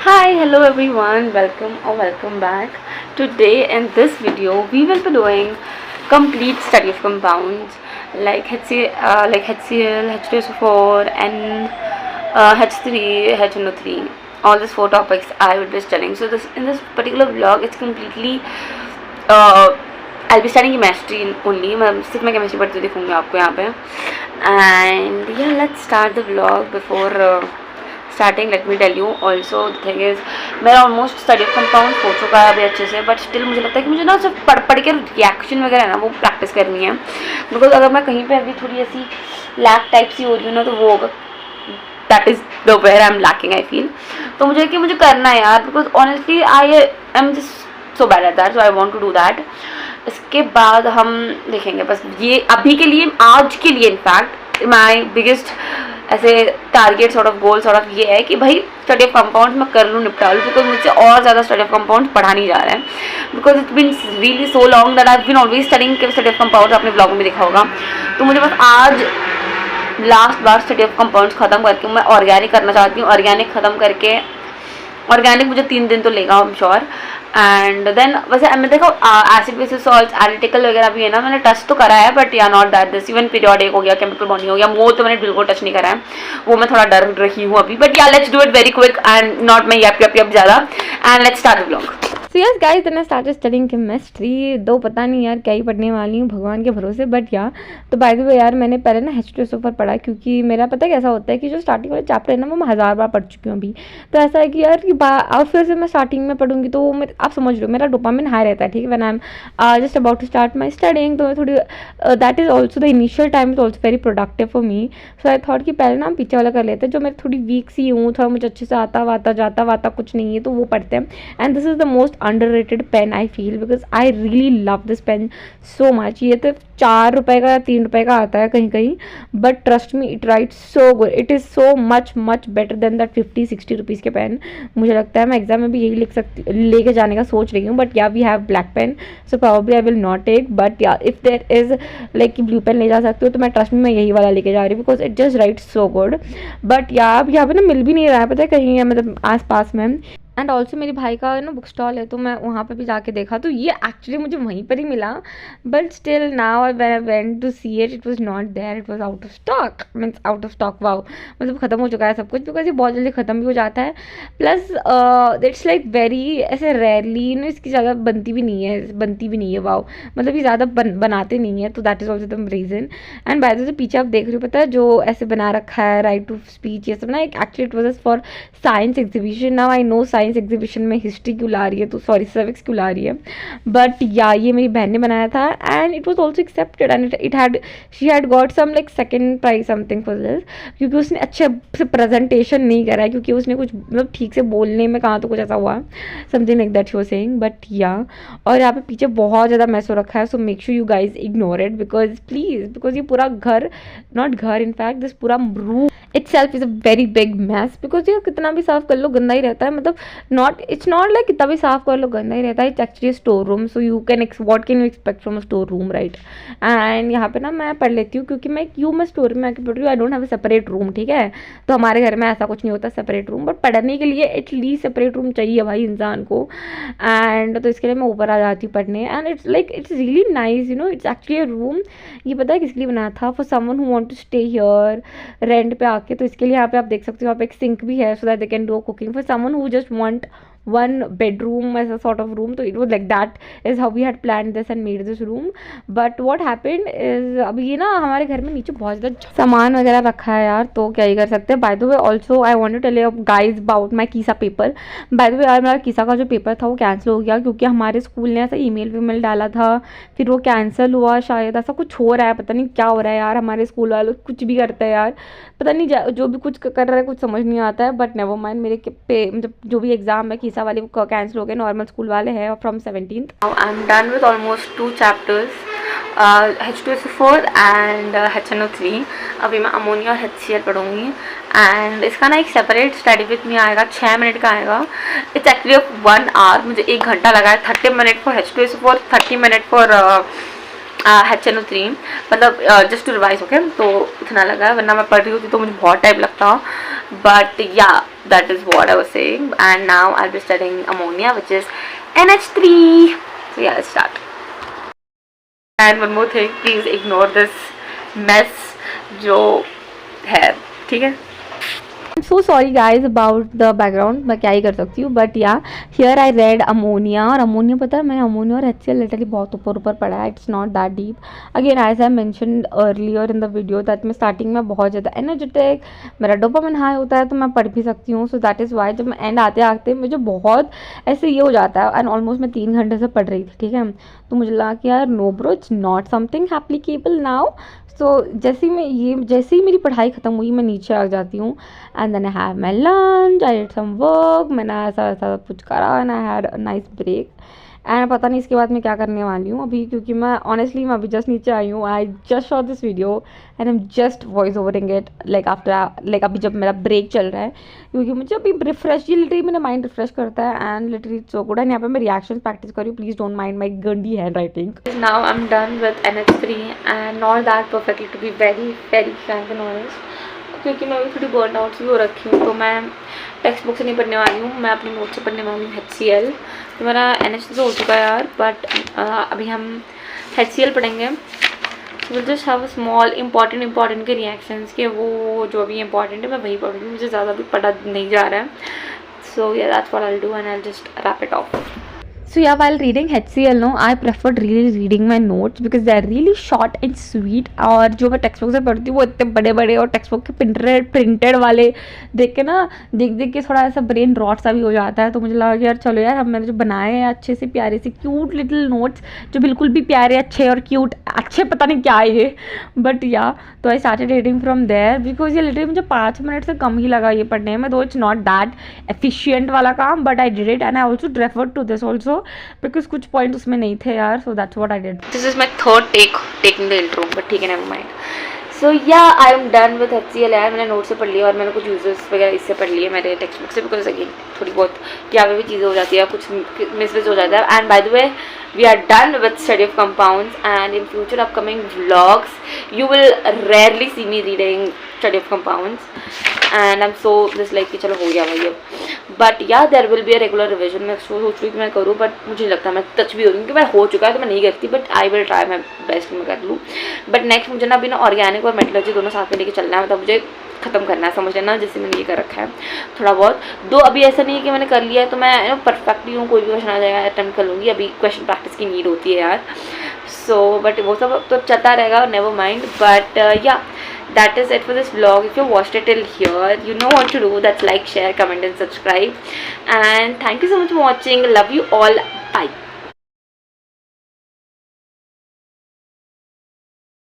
Hi, hello everyone, welcome or welcome back. Today in this video we will be doing complete study of compounds like HCl, H2SO4 and H3, HNO3. All these four topics I will be studying. So in this particular vlog it's completely uh, I'll be studying chemistry only. मैं chemistry पढ़ती दिखूँगी आपको यहाँ पे. And yeah, let's start the vlog. Before starting let me tell you also the thing is मेरा almost study of compound हो चुका है अभी अच्छे से, बट स्टिल मुझे लगता है कि मुझे ना सिर्फ पढ़ के रिएक्शन वगैरह है ना वो प्रैक्टिस करनी है. बिकॉज अगर मैं कहीं पे अभी थोड़ी ऐसी लैक टाइप सी हो रही हूँ ना तो वो that is the where I am lacking I feel. तो मुझे करना है यार, because honestly I am just so bad at that, so I want to do that. इसके बाद हम देखेंगे. बस ये अभी के लिए, आज के लिए इनफैक्ट माई बिगेस्ट ऐसे target sort of goal sort of ये है कि भाई स्टडी ऑफ कंपाउंड्स मैं कर लूँ, निपटा लूँ. बिकॉज मुझसे और ज़्यादा स्टडी ऑफ कंपाउंड्स पढ़ा नहीं जा रहा है. Because it's been really so long that I have been always studying study of compounds. आपने ब्लॉग में देखा होगा. तो मुझे बस आज लास्ट बार स्टडी ऑफ कंपाउंड्स ख़त्म करके मैं ऑर्गेनिक करना चाहती हूँ. ऑर्गेनिक ख़त्म करके, ऑर्गेनिक मुझे 3 दिन तो लेगा I am sure. And then वैसे मैंने देखो एसिड बेसिस सॉल्ट्स एनालिटिकल वगैरह भी है ना, मैंने टच तो करा है, बट या not that this. Even periodic हो गया, केमिकल बॉन्डिंग हो गया, वो तो मैंने बिल्कुल टच नहीं करा है. वो मैं थोड़ा डर रही हूँ अभी. But yeah let's do it very quick and not मैं यप ज़्यादा. And let's start the vlog. So yes guys, then I started studying chemistry. Though पता नहीं यार क्या ही पढ़ने वाली हूँ भगवान के भरोसे. बट या तो बाय द वे यार, मैंने पहले ना H2SO4 पढ़ा, क्योंकि मेरा पता कैसा होता है कि जो स्टार्टिंग वाले चैप्टर है ना वो मैं 1000 बार पढ़ चुकी हूँ अभी. तो ऐसा है कि यार कि और फिर से मैं स्टार्टिंग में पढ़ूंगी तो आप समझ लो मेरा डोपामिन हाई रहता है. ठीक है, when I am just about to start my studying. तो मैं थोड़ी that is also the initial time is also very productive for me. So I thought कि पहले ना हम पीछे वाला कर लेते हैं, जो मैं थोड़ी वीक सी हूँ, थोड़ा मुझे अच्छे से आता वाता जाता वाता कुछ नहीं है, तो वो पढ़ते हैं. And this is the most underrated pen I feel, because I really love this pen so much. ये तो 4 रुपये का या 3 रुपये का आता है कहीं कहीं, but trust me it right so good. It is so much better than that 50-60 rupees के पेन. मुझे लगता है मैं एग्जाम में भी यही लेके जाने का सोच रही हूँ. But yeah we have black pen, so probably I will not take. But yeah if there is like कि ब्लू पेन ले जा सकते हो तो मैं ट्रस्ट में मैं यही वाला लेके जा रही हूँ, because it just right so good. But या अब यहाँ पे ना मिल भी नहीं रहा है, पता है कहीं है मतलब आस पास में. एंड ऑल्सो मेरे भाई का ना बुक स्टॉल है, तो मैं वहाँ पे भी जाके देखा तो ये एक्चुअली मुझे वहीं पर ही मिला. But still now when I went to see it was not there. It was out of stock, means out of stock. Wow, मतलब ख़त्म हो चुका है सब कुछ, बिकॉज ये बहुत जल्दी ख़त्म भी हो जाता है. प्लस इट्स लाइक वेरी ऐसे रेयरली इसकी ज़्यादा बनती भी नहीं है. वाओ, मतलब ये ज़्यादा बनाते नहीं है, तो that is also the reason. And bye the वे पीछे आप देख रहे हो, पता है जो ऐसे बना रखा है राइट टू स्पीच ये सब ना, actually it was for science exhibition. Now I know science exhibition में हिस्ट्री क्यों ला रही है, तो सॉरी सिविक्स क्यों ला रही है. बट या ये मेरी बहन ने बनाया था and it was also accepted and she had got some like second prize something for this, क्योंकि उसने अच्छे से प्रेजेंटेशन नहीं करा है, क्योंकि उसने कुछ मतलब ठीक से बोलने में कहाँ तो कुछ ऐसा हुआ something like that she was saying. But या और यहाँ पे पीछे बहुत ज़्यादा मैस हो रखा है, so make sure you guys ignore it because please, because ये पूरा घर नॉट घर इनफैक्ट दिस पूरा room itself is a very big mess, because ये कितना भी साफ कर लो गंदा ही रहता है. मतलब it's not like कितना भी साफ कर लो गंदा ही रहता है. It's actually a store room, so you can what can you expect from a store room, right? and यहाँ पे ना मैं पढ़ लेती हूँ, क्योंकि मैं क्यों मैं स्टोर में आके पढ़ रही हूँ. I don't have a separate room. ठीक है, तो हमारे घर में ऐसा कुछ नहीं होता सेपरेट रूम, बट पढ़ने के लिए एटलीस्ट सेपरेट रूम चाहिए भाई इंसान को. एंड तो इसके लिए मैं ऊपर आ जाती हूँ पढ़ने. And it's like it's really nice, you know. It's actually a room. ये पता है किस लिए बनाया था? For someone who want to stay here rent पे आके. तो इसके लिए यहाँ पे आप देख सकते हो, यहाँ पे एक सिंक भी है, so that they can do cooking. For someone who just want one bedroom as a sort of room, so it was like that is how we had planned this and made this room. But what happened is अभी ये ना हमारे घर में नीचे बहुत ज़्यादा सामान वगैरह रखा है यार, तो क्या ही कर सकते हैं. By the way also I want to tell you guys about my कीसा पेपर. बाय द वे यार मेरा कीसा का जो पेपर था वो कैंसिल हो गया, क्योंकि हमारे स्कूल ने ऐसा ईमेल डाला था, फिर वो कैंसिल हुआ. शायद ऐसा कुछ हो रहा है, पता नहीं क्या हो रहा है यार. हमारे स्कूल वाले कुछ भी करते हैं यार, पता नहीं जो भी कुछ कर रहा है कुछ समझ नहीं आता है. बट नेवर माइंड, मेरे मतलब जो भी एग्जाम है कीसा वाले वो कैंसिल हो गए. नॉर्मल स्कूल वाले हैं from 17th. I am done with almost 2 chapters, H2SO4 and HNO3. अभी मैं अमोनिया और HCl पढ़ूंगी. एंड इसका ना एक सेपरेट स्टडी विद मी आएगा, 6 मिनट का आएगा. It's actually 1 hour. मुझे 1 घंटा लगा है. 30 minute for H2SO4, 30 minute for HNO3, मतलब जस्ट टू रिवाइज. ओके, तो इतना लगा है, वरना मैं पढ़ रही होती तो मुझे बहुत टाइम लगता. but yeah, that is what I was saying. And now I'll be studying ammonia, which is NH3. So yeah, let's start. And one more thing, please ignore this mess जो है, ठीक है. I'm so sorry guys about the background, मैं क्या ही कर सकती हूँ. But या हियर आई रेड अमोनिया. और अमोनिया पता है, मैंने अमोनिया और HCl लिटरली बहुत ऊपर ऊपर पढ़ा है. It's not that deep. Again as I mentioned earlier in the video that मैं स्टार्टिंग में बहुत ज़्यादा एनर्जेटिक, मेरा डोपामिन हाई होता है तो मैं पढ़ भी सकती हूँ. सो दैट इज़ वाई जब मैं एंड आते आते मुझे बहुत ऐसे ये हो जाता है. एंड ऑलमोस्ट मैं 3 घंटे से पढ़ रही थी, ठीक है. तो मुझे लगा कि यार no bro, it's not something applicable now. So जैसे ही मेरी पढ़ाई ख़त्म हुई मैं नीचे आ जाती हूँ. And then I have my lunch, I did some work, मैंने ऐसा कुछ करा and I had a nice break. And पता नहीं इसके बाद मैं क्या करने वाली हूँ अभी, क्योंकि मैं ऑनेस्टली मैं अभी जस्ट नीचे आई हूँ. I just shot this video and I am just voice ovarian it like after, like अभी जब मेरा ब्रेक चल रहा है, क्योंकि मुझे अभी रिफ्रेश, ये लिटरली मेरा माइंड रिफ्रेश करता है. And literally so good. And यहाँ पे मैं रिएक्शन प्रैक्टिस कर रही हूँ. प्लीज़ डोंट माइंड माई गंदी hand writing. Now I'm done with NH3 and not that perfectly, to be very very frank and honest, क्योंकि मैं अभी थोड़ी बर्न आउट भी हो रखी हूँ. तो मैं टेक्स्ट बुक से नहीं पढ़ने वाली हूँ, मैं अपनी नोट से पढ़ने वाली हूँ. HCl तो मेरा NH3 तो हो चुका है यार, बट अभी हम HCl पढ़ेंगे. Will just have small important के रिएक्शंस के, वो जो अभी इंपॉर्टेंट है मैं वही पढ़ूँगी. मुझे ज़्यादा भी पढ़ा नहीं जा रहा है. सो या that's what I will do and I will just wrap it of. So yeah, while reading HCl, no, I preferred really reading my notes because they are really short and sweet. और जो मैं text book से पढ़ती हूँ वो इतने बड़े बड़े और टेक्स्ट बुक के प्रिंटेड वाले देख के ना, देख के थोड़ा ऐसा ब्रेन रॉट सा भी हो जाता है. तो मुझे लगा कि यार चलो यार, हम मैंने जो बनाए हैं अच्छे से प्यारे से क्यूट लिटिल नोट्स, जो बिल्कुल भी प्यारे अच्छे और क्यूट अच्छे, पता नहीं क्या है ये, बट या तो I started reading from there because ये लिटरली मुझे 5 मिनट से कम ही लगा ये पढ़ने में. दो इट्स नॉट दैट एफिशिएंट वाला काम, but I did it and I also referred to this also because कुछ पॉइंट उसमें नहीं थे यार. So that's what I did. This is my third taking the intro, but ठीक है, never mind. So yeah I am done with HCl यार. मैंने note से पढ़ लिया और मैंने कुछ यूजर्स वगैरह इससे पढ़ लिए मेरे टेक्स्ट बुक से, बिकॉज अगेन थोड़ी बहुत यहाँ पे भी चीज़ें हो जाती है, कुछ मिस हो जाता है. And bye the way we are done with study of compounds, and in future upcoming vlogs you will rarely see me reading study of compounds. And I'm so just like कि चलो हो गया भाई अब. But yeah there will be a regular revision. मैं सोच रही हूँ कि मैं करूँ, बट मुझे नहीं लगता मैं टच भी हो रही हूँ, क्योंकि मैं हो चुका है तो मैं नहीं करती. But I will try my best मैं कर लूँ. बट नेक्स्ट मुझे ना अभी ना ऑर्गेनिक और मेटलर्जी दोनों साथ में लेके चलना है. मतलब मुझे ख़त्म करना है, समझ लेना, जैसे मैंने ये कर रखा है थोड़ा बहुत. दो अभी ऐसा नहीं है कि मैंने कर लिया है तो मैं परफेक्टली हूँ, कोई भी क्वेश्चन आ जाएगा अटैम्प्ट कर लूँगी. अभी क्वेश्चन प्रैक्टिस की नीड होती है यार. सो बट वो सब तो चलता रहेगा, नेवर माइंड. बट या that is it for this vlog. If you watched it till here, you know what to do. That's like, share, comment and subscribe. And thank you so much for watching. Love you all. Bye.